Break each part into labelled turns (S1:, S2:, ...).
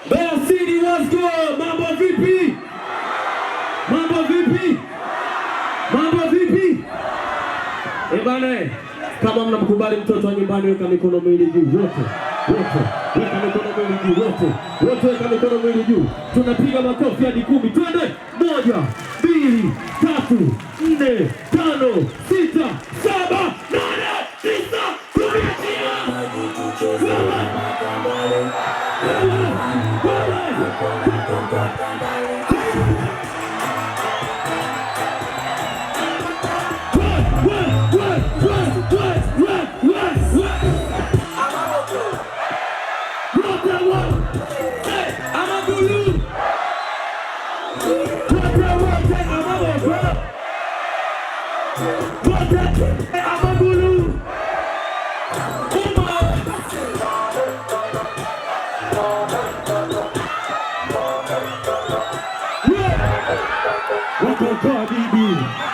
S1: Mbeya City, what's good? Mambo vipi? Mambo vipi? Mambo vipi? Bana, kama mnamkubali mtoto wa nyumbani, weka mikono miwili juu wote. Weka mikono miwili juu wote, weka mikono miwili juu. Tunapiga makofi hadi 10. Twende. 1, 2, 3, 4, 5, 6, 7, 8, 9,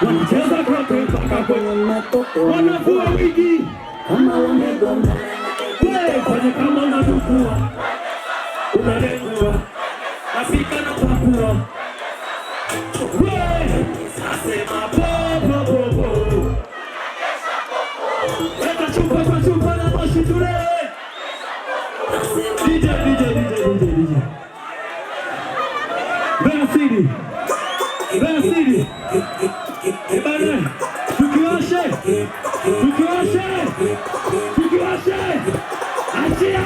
S1: wanacheza kote mpaka kwenye matoto, wanavua wigi kama wamegoma. Wewe fanya kama unadukua, unalengua, napika na pakua. Wewe nasema popo weka chupa kwa chupa na moshi tule. DJ Mbeya City, Mbeya City. Bana, tukiwashe. Achia.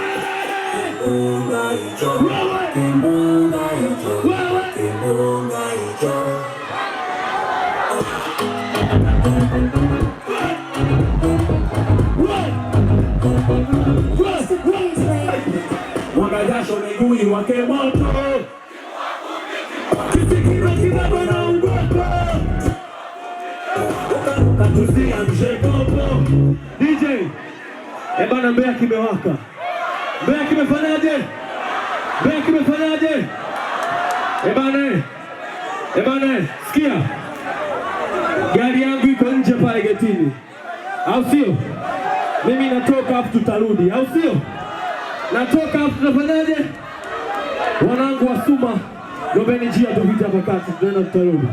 S1: Mwaga jasho miguuni wake moto. Kisikiro kidogo na ungoko. Katusia mshekopo. DJ, bana, Mbeya kimewaka. Mbeya kimefanyaje? Bana, sikia. Gari yangu iko nje pale getini, au sio? Mimi natoka hapo, tutarudi, au sio? Natoka hapo, tunafanyaje? Wanangu wa Suma, gombeni njia tupite hapa kati, tunaenda tutarudi.